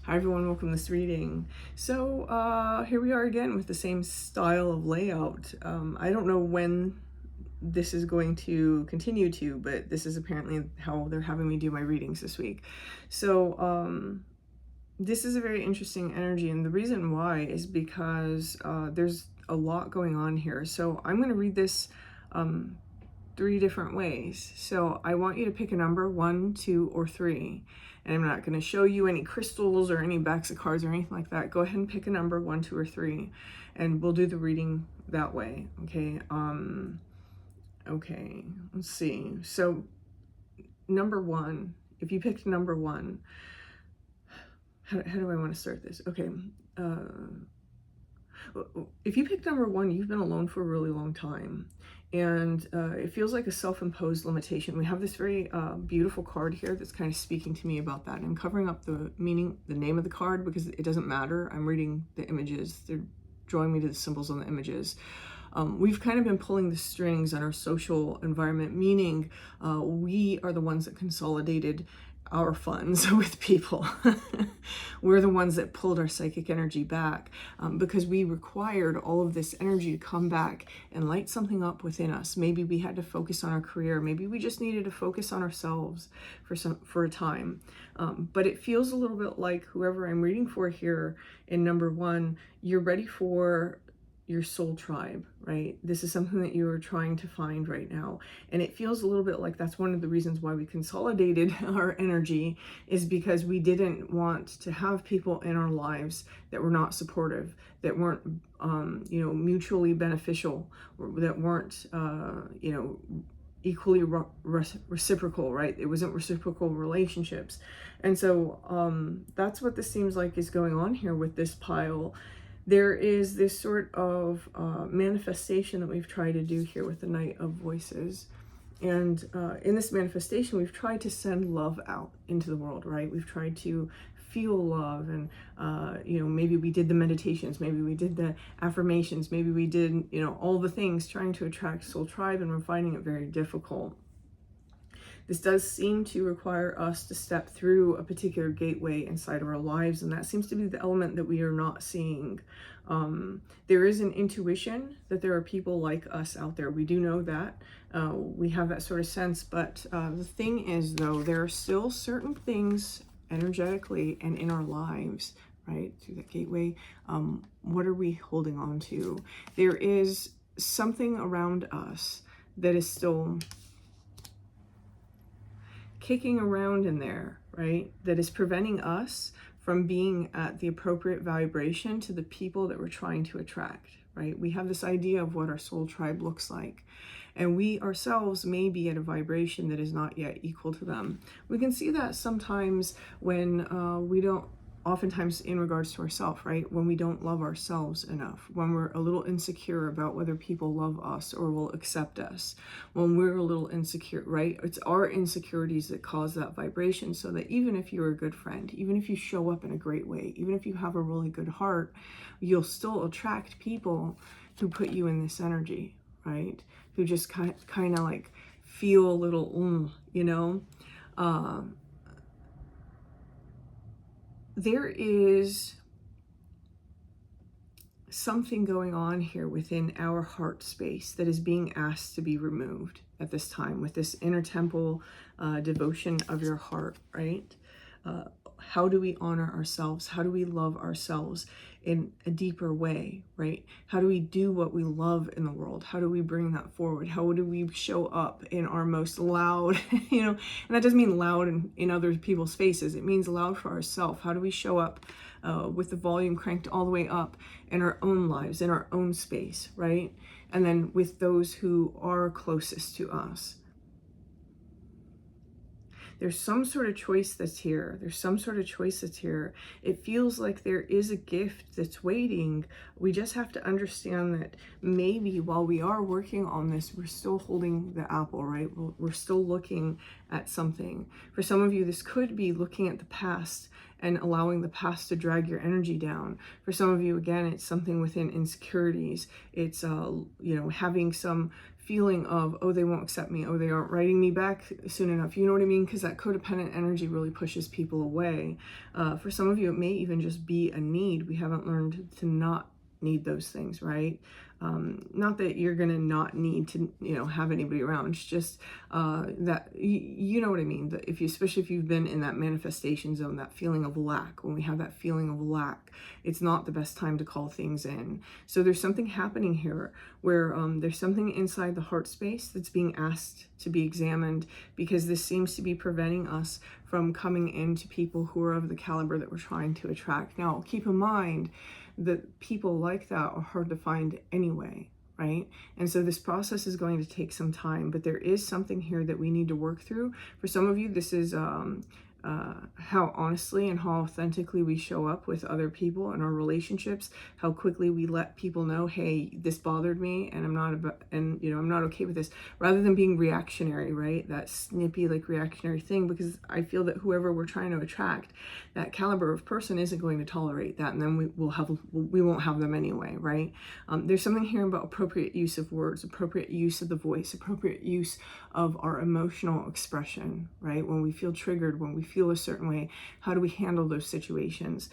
Hi everyone, welcome to this reading. So here we are again with the same style of layout. I don't know when this is going to continue to, but this is apparently how they're having me do my readings this week. So this is a very interesting energy, and the reason why is because there's a lot going on here. So I'm going to read this 3 different ways. So I want you to pick a number, 1, 2, or 3. And I'm not going to show you any crystals or any backs of cards or anything like that. Go ahead and pick a number, 1, 2, or 3, and we'll do the reading that way. Okay. Okay. Let's see. So number 1. If you picked number 1, how do I want to start this? Okay. If you picked number 1, you've been alone for a really long time, and it feels like a self-imposed limitation. We have this very beautiful card here that's kind of speaking to me about that. I'm covering up the meaning, the name of the card, because it doesn't matter. I'm reading the images. They're drawing me to the symbols on the images. We've kind of been pulling the strings on our social environment, meaning we are the ones that consolidated our funds with people. We're the ones that pulled our psychic energy back because we required all of this energy to come back and light something up within us. Maybe we had to focus on our career. Maybe we just needed to focus on ourselves for a time. But it feels a little bit like whoever I'm reading for here in number 1, you're ready for your soul tribe, right? This is something that you are trying to find right now. And it feels a little bit like that's one of the reasons why we consolidated our energy, is because we didn't want to have people in our lives that were not supportive, that weren't, mutually beneficial, or that weren't, equally reciprocal, right? It wasn't reciprocal relationships. And so that's what this seems like is going on here with this pile. There is this sort of manifestation that we've tried to do here with the Knight of Voices. And in this manifestation, we've tried to send love out into the world, right? We've tried to feel love, and, maybe we did the meditations, maybe we did the affirmations, maybe we did, all the things trying to attract soul tribe, and we're finding it very difficult. This does seem to require us to step through a particular gateway inside of our lives, and that seems to be the element that we are not seeing. There is an intuition that there are people like us out there. We do know that. We have that sort of sense, but the thing is, though, there are still certain things energetically and in our lives, right, through that gateway. What are we holding on to? There is something around us that is still kicking around in there, right? That is preventing us from being at the appropriate vibration to the people that we're trying to attract, right? We have this idea of what our soul tribe looks like, and we ourselves may be at a vibration that is not yet equal to them. We can see that sometimes when we don't, oftentimes in regards to ourselves, right? When we don't love ourselves enough, when we're a little insecure about whether people love us or will accept us, when we're a little insecure, right? It's our insecurities that cause that vibration, so that even if you're a good friend, even if you show up in a great way, even if you have a really good heart, you'll still attract people who put you in this energy, right? Who just kind of like feel a little, there is something going on here within our heart space that is being asked to be removed at this time with this inner temple devotion of your heart, right? How do we honor ourselves? How do we love ourselves in a deeper way, right? How do we do what we love in the world? How do we bring that forward? How do we show up in our most loud, and that doesn't mean loud in other people's faces. It means loud for ourselves. How do we show up with the volume cranked all the way up in our own lives, in our own space, right? And then with those who are closest to us. There's some sort of choice that's here. There's some sort of choice that's here. It feels like there is a gift that's waiting. We just have to understand that maybe while we are working on this, we're still holding the apple, right? We're still looking at something. For some of you, this could be looking at the past and allowing the past to drag your energy down. For some of you, again, it's something within insecurities. It's, having some feeling of, oh, they won't accept me, oh, they aren't writing me back soon enough, you know what I mean? Because that codependent energy really pushes people away. For some of you, it may even just be a need. We haven't learned to not need those things, right? Not that you're gonna not need to, have anybody around. It's just that you know what I mean. That especially if you've been in that manifestation zone, that feeling of lack. When we have that feeling of lack, it's not the best time to call things in. So there's something happening here where there's something inside the heart space that's being asked to be examined, because this seems to be preventing us from coming into people who are of the caliber that we're trying to attract. Now, keep in mind that people like that are hard to find anyway, right? And so this process is going to take some time, but there is something here that we need to work through. For some of you, this is how honestly and how authentically we show up with other people in our relationships, how quickly we let people know, hey, this bothered me and I'm not okay with this, rather than being reactionary, right? That snippy, like, reactionary thing, because I feel that whoever we're trying to attract, that caliber of person isn't going to tolerate that, and then we won't have them anyway, right? There's something here about appropriate use of words, appropriate use of the voice, appropriate use of our emotional expression, right? When we feel triggered, when we feel a certain way, how do we handle those situations?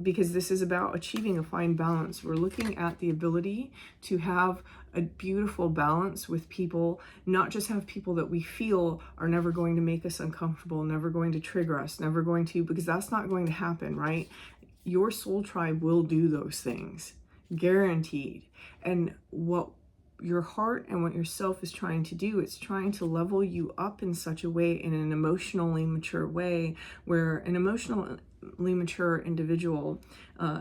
Because this is about achieving a fine balance. We're looking at the ability to have a beautiful balance with people, not just have people that we feel are never going to make us uncomfortable, never going to trigger us, never going to, because that's not going to happen, right? Your soul tribe will do those things, guaranteed. And what your heart and what your self is trying to do, it's trying to level you up in such a way, in an emotionally mature way, where an emotionally mature individual,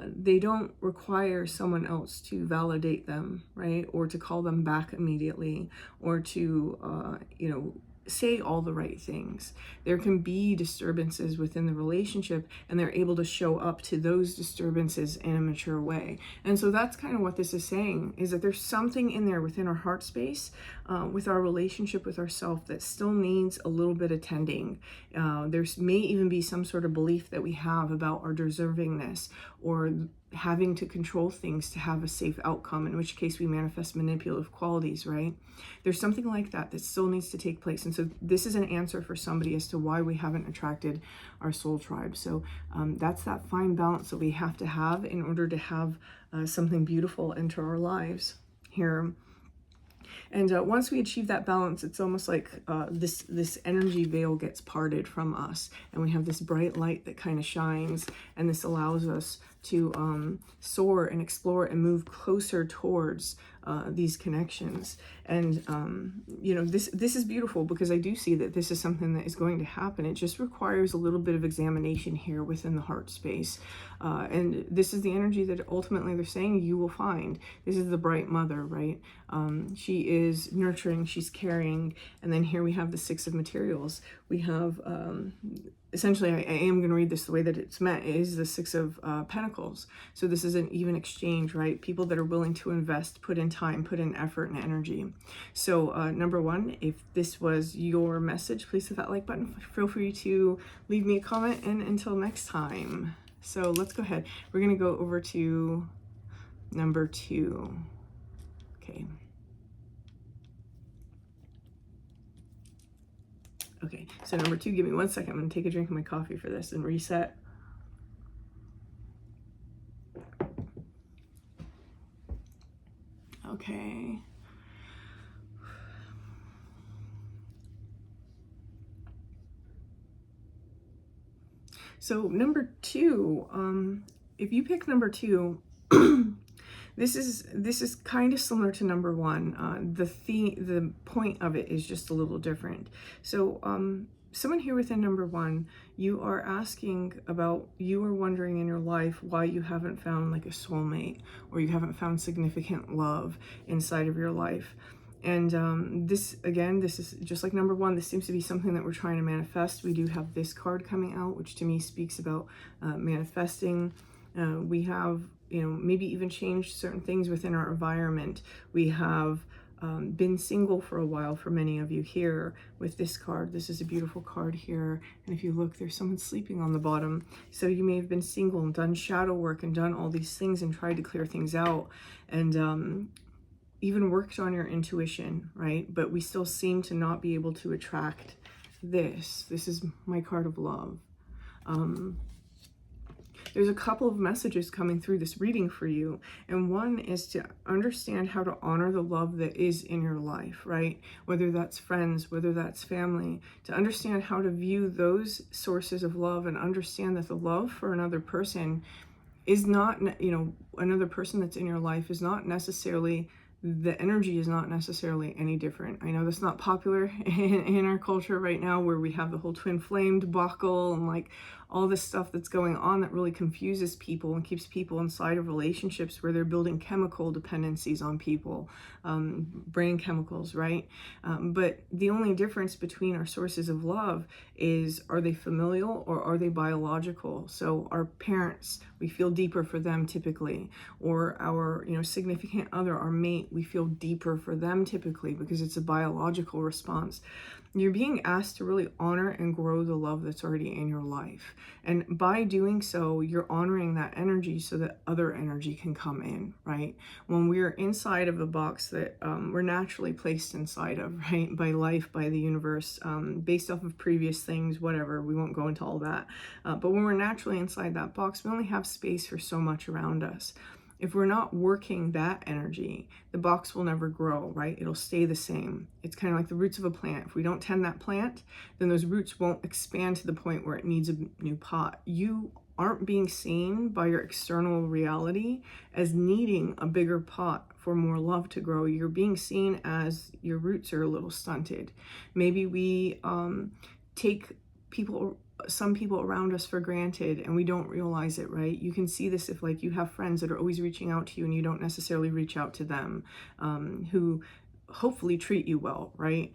they don't require someone else to validate them, right? Or to call them back immediately, or to, say all the right things. There can be disturbances within the relationship, and they're able to show up to those disturbances in a mature way. And so that's kind of what this is saying, is that there's something in there within our heart space, with our relationship with ourselves, that still needs a little bit of tending. There's may even be some sort of belief that we have about our deservingness, or having to control things to have a safe outcome, in which case we manifest manipulative qualities, right? There's something like that that still needs to take place. And so this is an answer for somebody as to why we haven't attracted our soul tribe. So that's that fine balance that we have to have in order to have something beautiful enter our lives here. And once we achieve that balance, it's almost like this energy veil gets parted from us, and we have this bright light that kind of shines, and this allows us to soar and explore and move closer towards these connections. And this is beautiful, because I do see that this is something that is going to happen. It just requires a little bit of examination here within the heart space, and this is the energy that ultimately they're saying you will find. This is the bright mother, right? She is nurturing, she's caring. And then here we have the Six of Materials. We have essentially, I am going to read this the way that it's meant, is the Six of Pentacles. So this is an even exchange, right? People that are willing to invest, put in time, put in effort and energy. So number one, if this was your message, please hit that like button. Feel free to leave me a comment, and until next time. So let's go ahead. We're going to go over to number 2. Okay. Okay, so number 2, give me 1 second. I'm going to take a drink of my coffee for this and reset. Okay. So number 2, if you pick number 2, this is kind of similar to number 1. The point of it is just a little different. So someone here within number 1, you are wondering in your life why you haven't found like a soulmate, or you haven't found significant love inside of your life. And this is just like number 1. This seems to be something that we're trying to manifest. We do have this card coming out, which to me speaks about manifesting. We have, maybe even changed certain things within our environment. We have been single for a while for many of you here with this card. This is a beautiful card here. And if you look, there's someone sleeping on the bottom. So you may have been single and done shadow work and done all these things and tried to clear things out. And even worked on your intuition, right? But we still seem to not be able to attract this. This is my card of love. There's a couple of messages coming through this reading for you. And one is to understand how to honor the love that is in your life, right? Whether that's friends, whether that's family, to understand how to view those sources of love and understand that the love for another person is not, another person that's in your life is not necessarily, the energy is not necessarily any different. I know that's not popular in our culture right now, where we have the whole twin flame debacle and like all this stuff that's going on that really confuses people and keeps people inside of relationships where they're building chemical dependencies on people, brain chemicals, right? But the only difference between our sources of love is, are they familial or are they biological? So our parents, we feel deeper for them typically, or our significant other, our mate, we feel deeper for them typically because it's a biological response. You're being asked to really honor and grow the love that's already in your life. And by doing so, you're honoring that energy so that other energy can come in, right? When we're inside of a box that we're naturally placed inside of, right? By life, by the universe, based off of previous things, whatever, we won't go into all that. But when we're naturally inside that box, we only have space for so much around us. If we're not working that energy, the box will never grow, right? It'll stay the same. It's kind of like the roots of a plant. If we don't tend that plant, then those roots won't expand to the point where it needs a new pot. You aren't being seen by your external reality as needing a bigger pot for more love to grow. You're being seen as your roots are a little stunted. Maybe we take some people around us for granted and we don't realize it, right? You can see this if like you have friends that are always reaching out to you and you don't necessarily reach out to them, who hopefully treat you well, right?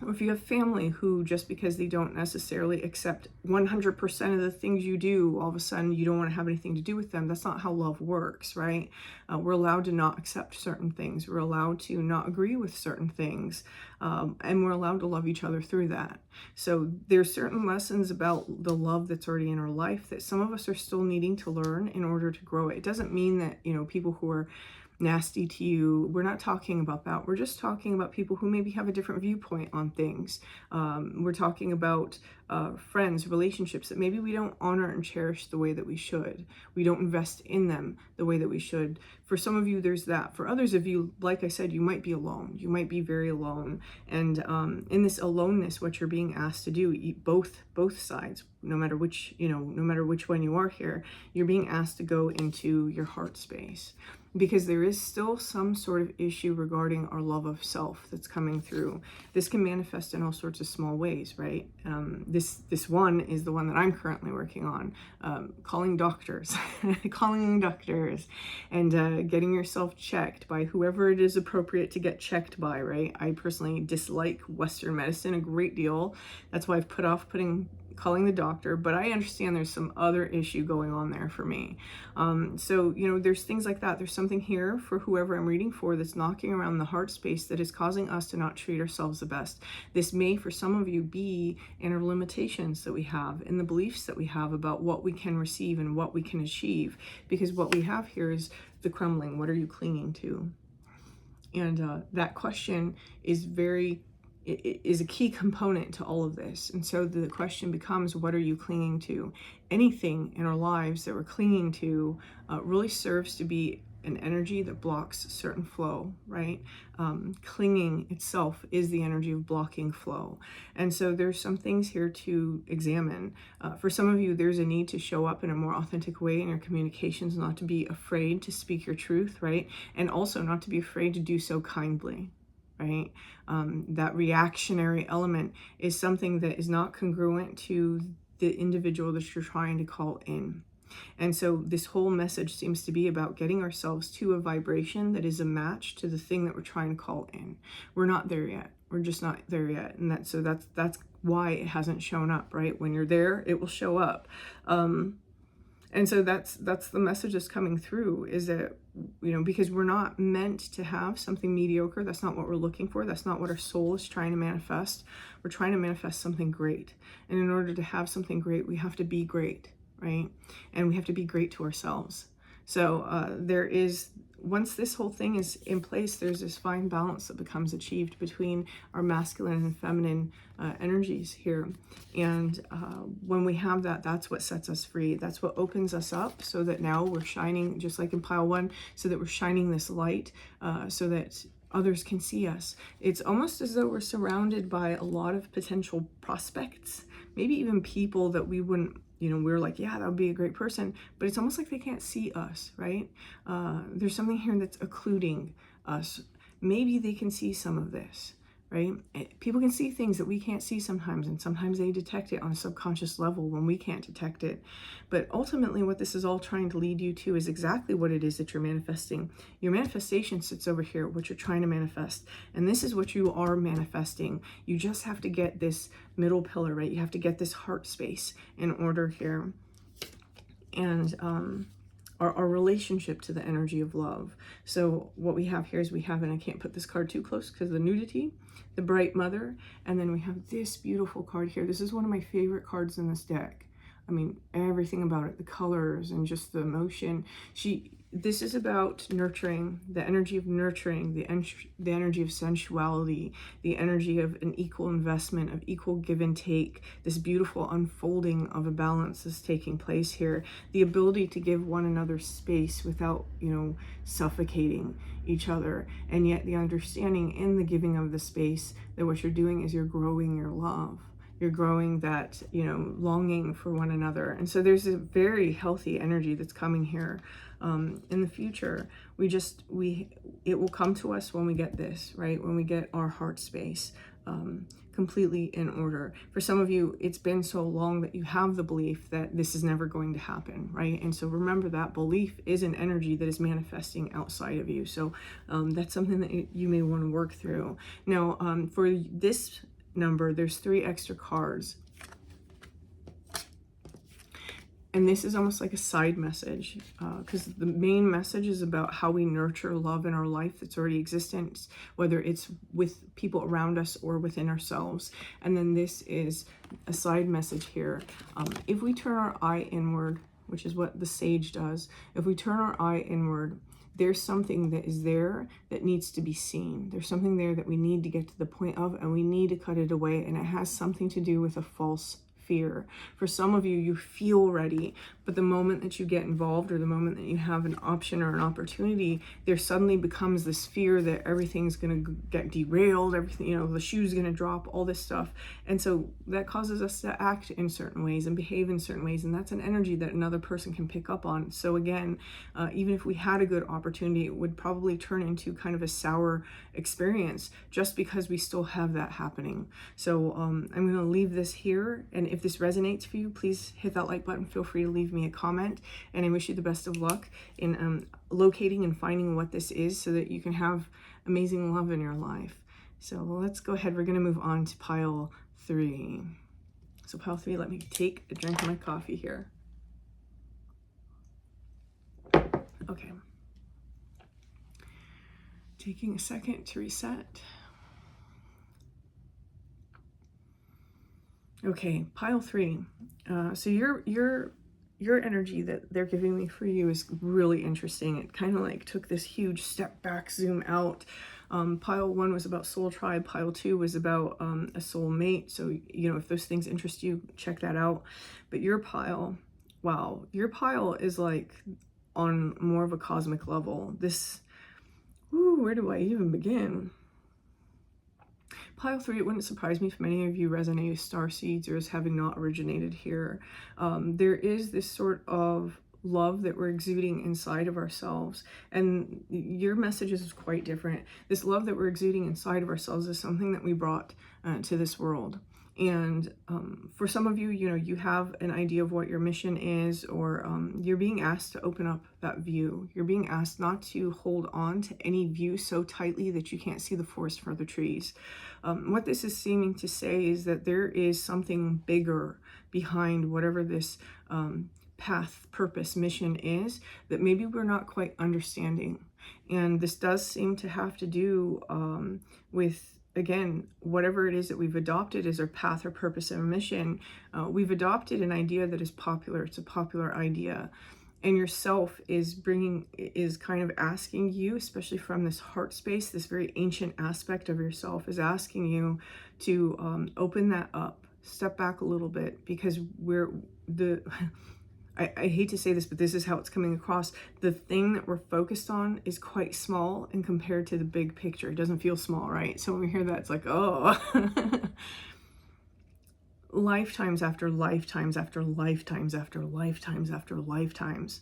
Or if you have family who, just because they don't necessarily accept 100% of the things you do, all of a sudden you don't want to have anything to do with them. That's not how love works, right? We're allowed to not accept certain things. We're allowed to not agree with certain things. And we're allowed to love each other through that. So there's certain lessons about the love that's already in our life that some of us are still needing to learn in order to grow it. It doesn't mean that, people who are nasty to you, we're not talking about that. We're just talking about people who maybe have a different viewpoint on things. We're talking about friends, relationships that maybe we don't honor and cherish the way that we should. We don't invest in them the way that we should. For some of you, there's that. For others of you, like I said, you might be alone. You might be very alone. And in this aloneness, what you're being asked to do, eat both sides, no matter which one you are here, you're being asked to go into your heart space. Because there is still some sort of issue regarding our love of self that's coming through. This can manifest in all sorts of small ways, right? This one is the one that I'm currently working on, calling doctors, and getting yourself checked by whoever it is appropriate to get checked by, right? I personally dislike Western medicine a great deal. That's why I've put off calling the doctor, but I understand there's some other issue going on there for me. So, there's things like that. There's something here for whoever I'm reading for that's knocking around the heart space that is causing us to not treat ourselves the best. This may, for some of you, be in our limitations that we have, in the beliefs that we have about what we can receive and what we can achieve. Because what we have here is the crumbling. What are you clinging to? And that question is is a key component to all of this. And so the question becomes, what are you clinging to? Anything in our lives that we're clinging to really serves to be an energy that blocks certain flow, right? Clinging itself is the energy of blocking flow. And so there's some things here to examine. For some of you, there's a need to show up in a more authentic way in your communications, not to be afraid to speak your truth, right? And also not to be afraid to do so kindly. Right? That reactionary element is something that is not congruent to the individual that you're trying to call in. And so this whole message seems to be about getting ourselves to a vibration that is a match to the thing that we're trying to call in. We're not there yet. We're just not there yet. And that's why it hasn't shown up, right? When you're there, it will show up. And so that's the message that's coming through, is that, because we're not meant to have something mediocre. That's not what we're looking for. That's not what our soul is trying to manifest. We're trying to manifest something great. And in order to have something great, we have to be great, right? And we have to be great to ourselves. So there is once this whole thing is in place, there's this fine balance that becomes achieved between our masculine and feminine energies here. And when we have that, that's what sets us free. That's what opens us up, so that now we're shining, just like in pile 1, so that we're shining this light, so that others can see us. It's almost as though we're surrounded by a lot of potential prospects, maybe even people that we wouldn't, we're like, yeah, that would be a great person, but it's almost like they can't see us, right? There's something here that's occluding us. Maybe they can see some of this, right? People can see things that we can't see sometimes, and sometimes they detect it on a subconscious level when we can't detect it. But ultimately, what this is all trying to lead you to is exactly what it is that you're manifesting. Your manifestation sits over here, what you're trying to manifest, and this is what you are manifesting. You just have to get this middle pillar, right? You have to get this heart space in order here. And our relationship to the energy of love. So what we have here is we have, and I can't put this card too close because of the nudity, the Bright Mother, and then we have this beautiful card here. This is one of my favorite cards in this deck. I mean, everything about it, the colors and just the emotion. This is about nurturing, the energy of nurturing, the energy of sensuality, the energy of an equal investment, of equal give and take, this beautiful unfolding of a balance is taking place here, the ability to give one another space without, suffocating each other, and yet the understanding in the giving of the space that what you're doing is you're growing your love. You're growing that, longing for one another. And so there's a very healthy energy that's coming here in the future. It will come to us when we get this, right? When we get our heart space completely in order. For some of you, it's been so long that you have the belief that this is never going to happen, right? And so remember, that belief is an energy that is manifesting outside of you. So that's something that you may want to work through. Now, for this number, there's 3 extra cards, and this is almost like a side message, because the main message is about how we nurture love in our life that's already existent, whether it's with people around us or within ourselves. And then this is a side message here. If we turn our eye inward, which is what the sage does, if we turn our eye inward, there's something that is there that needs to be seen. There's something there that we need to get to the point of, and we need to cut it away. And it has something to do with a false fear. For some of you, you feel ready, but the moment that you get involved, or the moment that you have an option or an opportunity, there suddenly becomes this fear that everything's going to get derailed, everything, the shoe's going to drop, all this stuff. And so that causes us to act in certain ways and behave in certain ways. And that's an energy that another person can pick up on. So again, even if we had a good opportunity, it would probably turn into kind of a sour experience just because we still have that happening. So I'm going to leave this here. And if this resonates for you, please hit that like button. Feel free to leave me a comment, and I wish you the best of luck in locating and finding what this is, so that you can have amazing love in your life. So let's go ahead. We're going to move on to pile 3. So pile 3, let me take a drink of my coffee here. Okay. Taking a second to reset. Okay, pile 3. So your energy that they're giving me for you is really interesting. It kind of like took this huge step back, zoom out. Pile 1 was about soul tribe. Pile 2 was about a soul mate. So, if those things interest you, check that out. But your pile, wow, your pile is like on more of a cosmic level. Where do I even begin? Pile 3, it wouldn't surprise me if many of you resonate with star seeds or as having not originated here. There is this sort of love that we're exuding inside of ourselves, and your message is quite different. This love that we're exuding inside of ourselves is something that we brought to this world. And for some of you, you have an idea of what your mission is, or you're being asked to open up that view. You're being asked not to hold on to any view so tightly that you can't see the forest for the trees. What this is seeming to say is that there is something bigger behind whatever this path, purpose, mission is, that maybe we're not quite understanding. And this does seem to have to do with, again, whatever it is that we've adopted as our path or purpose and mission. We've adopted an idea that is popular. It's a popular idea. And yourself is kind of asking you, especially from this heart space, this very ancient aspect of yourself is asking you to open that up, step back a little bit, because I hate to say this, but this is how it's coming across. The thing that we're focused on is quite small and compared to the big picture. It doesn't feel small, right? So when we hear that, it's like, oh. Lifetimes after lifetimes after lifetimes after lifetimes after lifetimes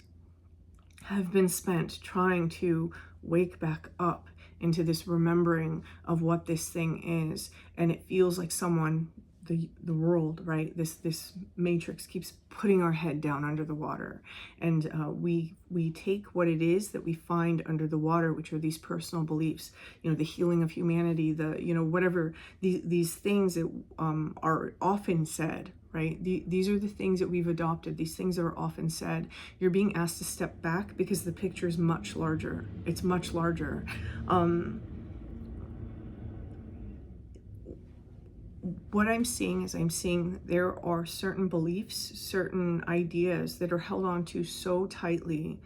have been spent trying to wake back up into this remembering of what this thing is. And it feels like someone, the world, right, this matrix keeps putting our head down under the water, and we take what it is that we find under the water, which are these personal beliefs, the healing of humanity, the whatever these things that are often said, right? These are the things that we've adopted, these things that are often said. You're being asked to step back because the picture is much larger. It's much larger. What I'm seeing is there are certain beliefs, certain ideas that are held on to so tightly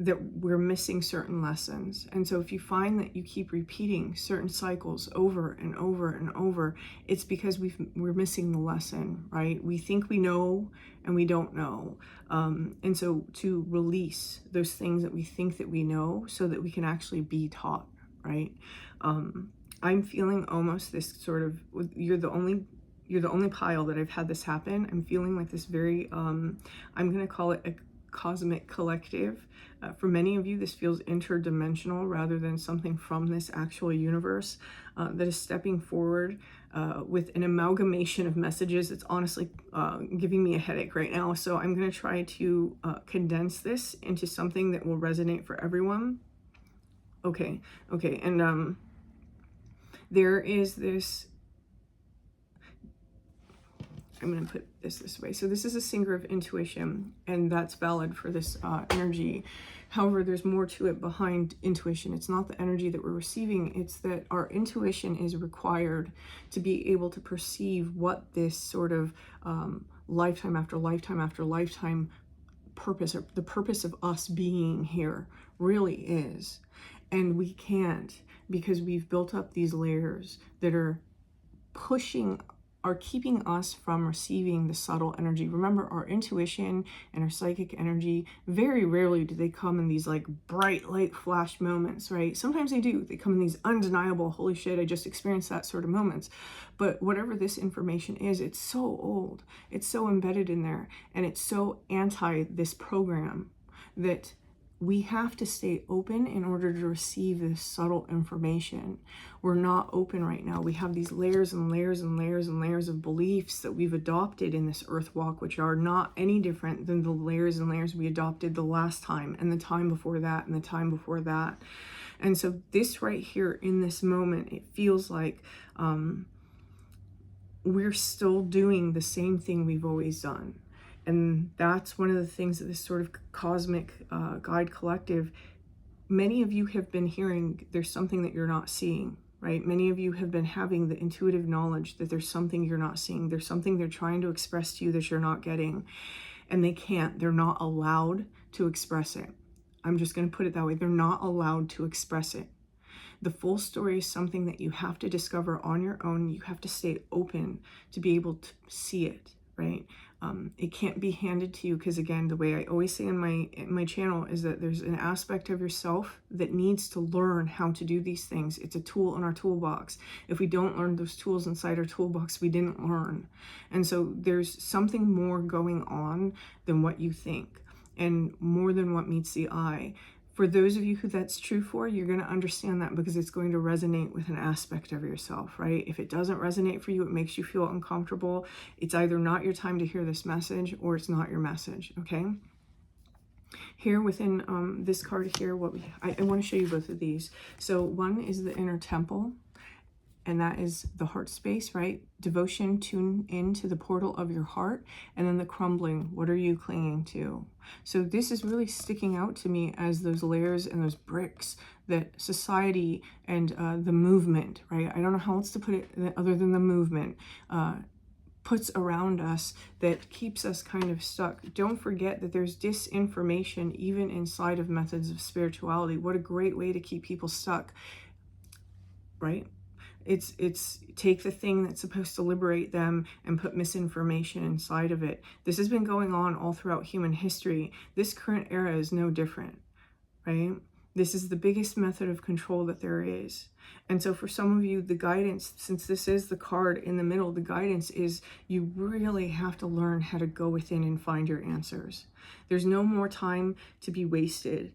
that we're missing certain lessons. And so if you find that you keep repeating certain cycles over and over and over, it's because we're missing the lesson, right? We think we know and we don't know. And so to release those things that we think that we know so that we can actually be taught, right? I'm feeling almost this sort of, you're the only pile that I've had this happen. I'm feeling like this very, I'm going to call it a cosmic collective. For many of you, this feels interdimensional rather than something from this actual universe that is stepping forward with an amalgamation of messages. It's honestly giving me a headache right now. So I'm going to try to condense this into something that will resonate for everyone. Okay. And there is this, I'm going to put this way. So this is a singer of intuition, and that's valid for this energy. However, there's more to it behind intuition. It's not the energy that we're receiving. It's that our intuition is required to be able to perceive what this sort of lifetime after lifetime after lifetime purpose, or the purpose of us being here really is. And we can't, because we've built up these layers that are keeping us from receiving the subtle energy. Remember, our intuition and our psychic energy, very rarely do they come in these like bright light flash moments, right? Sometimes they do. They come in these undeniable, holy shit, I just experienced that sort of moments. But whatever this information is, it's so old, it's so embedded in there, and it's so anti this program that we have to stay open in order to receive this subtle information. We're not open right now. We have these layers and layers and layers and layers of beliefs that we've adopted in this earth walk, which are not any different than the layers and layers we adopted the last time, and the time before that, and the time before that. And so this right here in this moment, it feels like we're still doing the same thing we've always done. And that's one of the things that this sort of cosmic guide collective, many of you have been hearing there's something that you're not seeing, right? Many of you have been having the intuitive knowledge that there's something you're not seeing. There's something they're trying to express to you that you're not getting. And they can't. They're not allowed to express it. I'm just going to put it that way. They're not allowed to express it. The full story is something that you have to discover on your own. You have to stay open to be able to see it, right? It can't be handed to you, because again, the way I always say in my channel is that there's an aspect of yourself that needs to learn how to do these things. It's a tool in our toolbox. If we don't learn those tools inside our toolbox, we didn't learn. And so there's something more going on than what you think, and more than what meets the eye. For those of you who that's true for, you're going to understand that because it's going to resonate with an aspect of yourself, right? If it doesn't resonate for you, it makes you feel uncomfortable, it's either not your time to hear this message or it's not your message, okay? Here within this card here, I want to show you both of these. So one is the inner temple, and that is the heart space, right? Devotion, tune into the portal of your heart. And then the crumbling, what are you clinging to? So this is really sticking out to me as those layers and those bricks that society and the movement, right? I don't know how else to put it other than the movement, puts around us that keeps us kind of stuck. Don't forget that there's disinformation even inside of methods of spirituality. What a great way to keep people stuck, right? It's take the thing that's supposed to liberate them and put misinformation inside of it. This has been going on all throughout human history. This current era is no different, right? This is the biggest method of control that there is. And so for some of you, the guidance, since this is the card in the middle, the guidance is you really have to learn how to go within and find your answers. There's no more time to be wasted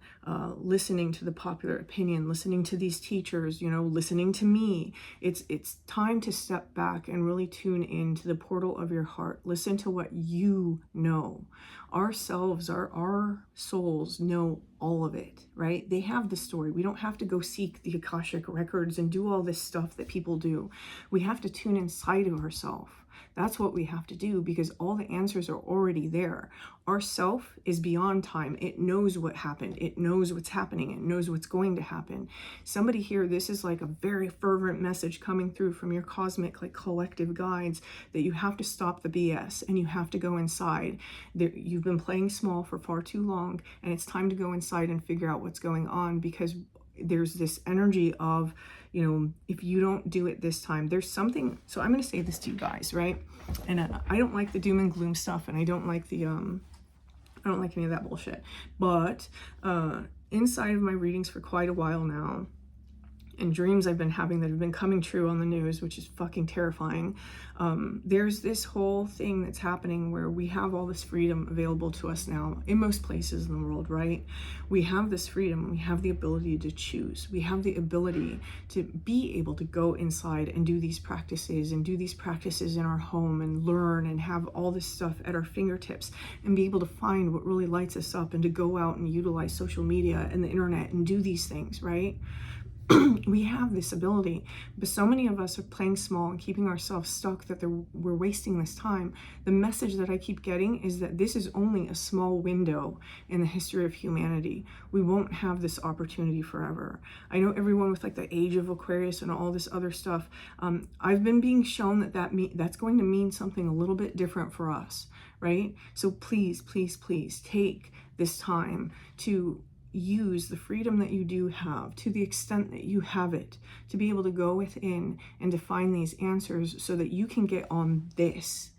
listening to the popular opinion, listening to these teachers, listening to me. It's time to step back and really tune into the portal of your heart. Listen to what you know. Ourselves, our souls know all of it, right? They have the story. We don't have to go seek the Akashic records and do all this stuff that people do. We have to tune inside of ourselves. That's what we have to do, because all the answers are already there. Our self is beyond time. It knows what happened. It knows what's happening. It knows what's going to happen. Somebody here, this is like a very fervent message coming through from your cosmic, like, collective guides, that you have to stop the BS and you have to go inside. You've been playing small for far too long, and it's time to go inside and figure out what's going on, because there's this energy of, if you don't do it this time, there's something. So I'm going to say this to you guys, right? And I don't like the doom and gloom stuff, and I don't like the I don't like any of that bullshit. But inside of my readings for quite a while now, and dreams I've been having that have been coming true on the news, which is fucking terrifying. There's this whole thing that's happening where we have all this freedom available to us now in most places in the world, right? We have this freedom. We have the ability to choose. We have the ability to be able to go inside and do these practices in our home and learn and have all this stuff at our fingertips and be able to find what really lights us up and to go out and utilize social media and the internet and do these things, right? We have this ability, but so many of us are playing small and keeping ourselves stuck that we're wasting this time. The message that I keep getting is that this is only a small window in the history of humanity. We won't have this opportunity forever. I know everyone with like the age of Aquarius and all this other stuff, I've been being shown that's going to mean something a little bit different for us, right? So please, please, please take this time to use the freedom that you do have, to the extent that you have it, to be able to go within and to find these answers so that you can get on this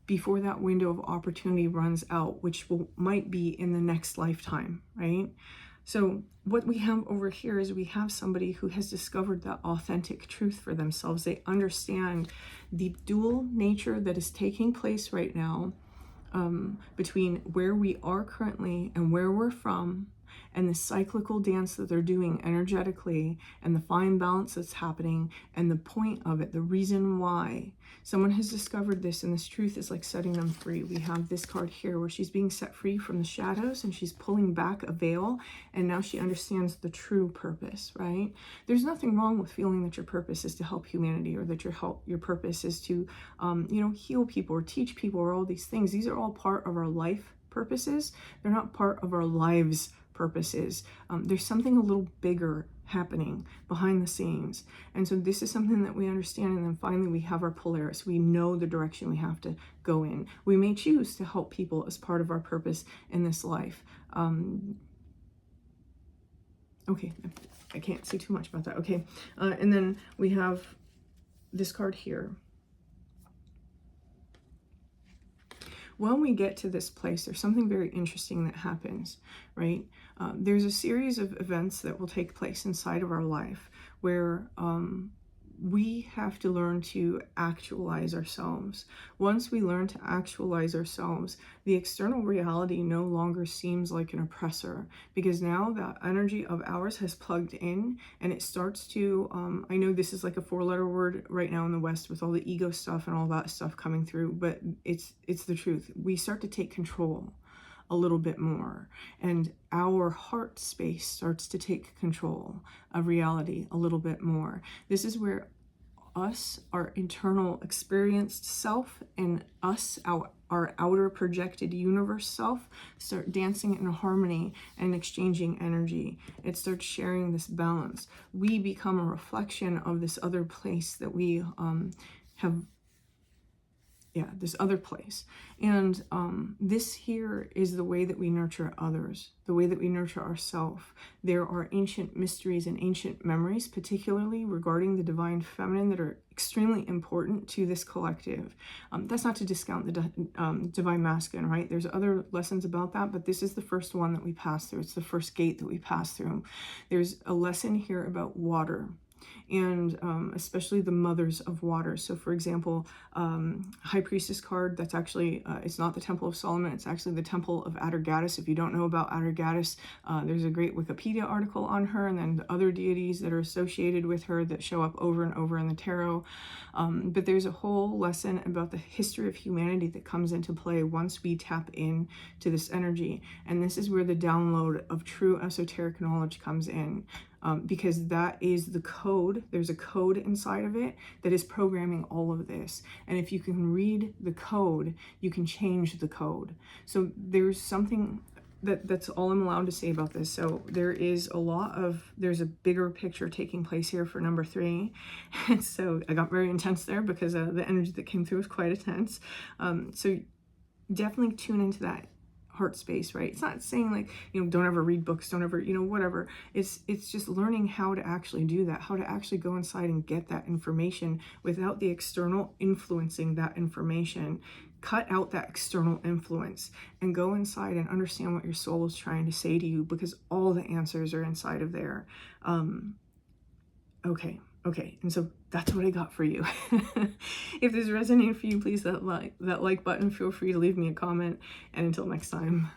before that window of opportunity runs out, which might be in the next lifetime, right? So what we have over here is we have somebody who has discovered that authentic truth for themselves. They understand the dual nature that is taking place right now, between where we are currently and where we're from, and the cyclical dance that they're doing energetically, and the fine balance that's happening, and the point of it, the reason why. Someone has discovered this, and this truth is like setting them free. We have this card here where she's being set free from the shadows, and she's pulling back a veil, and now she understands the true purpose, right? There's nothing wrong with feeling that your purpose is to help humanity, or that your purpose is to heal people or teach people or all these things. These are all part of our life purposes. They're not part of our lives purposes. There's something a little bigger happening behind the scenes, and so this is something that we understand. And then finally we have our Polaris. We know the direction we have to go in. We may choose to help people as part of our purpose in this life. Okay, I can't say too much about that. Okay, and then we have this card here. When we get to this place, there's something very interesting that happens, right? There's a series of events that will take place inside of our life where we have to learn to actualize ourselves. Once we learn to actualize ourselves, the external reality no longer seems like an oppressor, because now that energy of ours has plugged in, and it starts to, I know this is like a 4-letter word right now in the West with all the ego stuff and all that stuff coming through, but it's the truth. We start to take control a little bit more, and our heart space starts to take control of reality a little bit more. This is where us, our internal experienced self, and us, our outer projected universe self, start dancing in harmony and exchanging energy. It starts sharing this balance. We become a reflection of this other place that we have yeah, this other place. And this here is the way that we nurture others, the way that we nurture ourselves. There are ancient mysteries and ancient memories, particularly regarding the divine feminine, that are extremely important to this collective. That's not to discount the divine masculine, right? There's other lessons about that, but this is the first one that we pass through. It's the first gate that we pass through. There's a lesson here about water, and especially the mothers of water. So for example, High Priestess card, that's actually, it's not the Temple of Solomon, it's actually the Temple of Atargatis. If you don't know about Atargatis, there's a great Wikipedia article on her, and then the other deities that are associated with her that show up over and over in the tarot. But there's a whole lesson about the history of humanity that comes into play once we tap in to this energy. And this is where the download of true esoteric knowledge comes in. Because that is the code. There's a code inside of it that is programming all of this. And if you can read the code, you can change the code. So there's something that's all I'm allowed to say about this. So there's a bigger picture taking place here for number 3. And so I got very intense there because the energy that came through was quite intense. So definitely tune into that heart space, right? It's not saying like, don't ever read books, don't ever, whatever. It's just learning how to actually do that, how to actually go inside and get that information without the external influencing that information. Cut out that external influence and go inside and understand what your soul is trying to say to you, because all the answers are inside of there. Okay, and so that's what I got for you. If this resonated for you, please that like button. Feel free to leave me a comment, and until next time.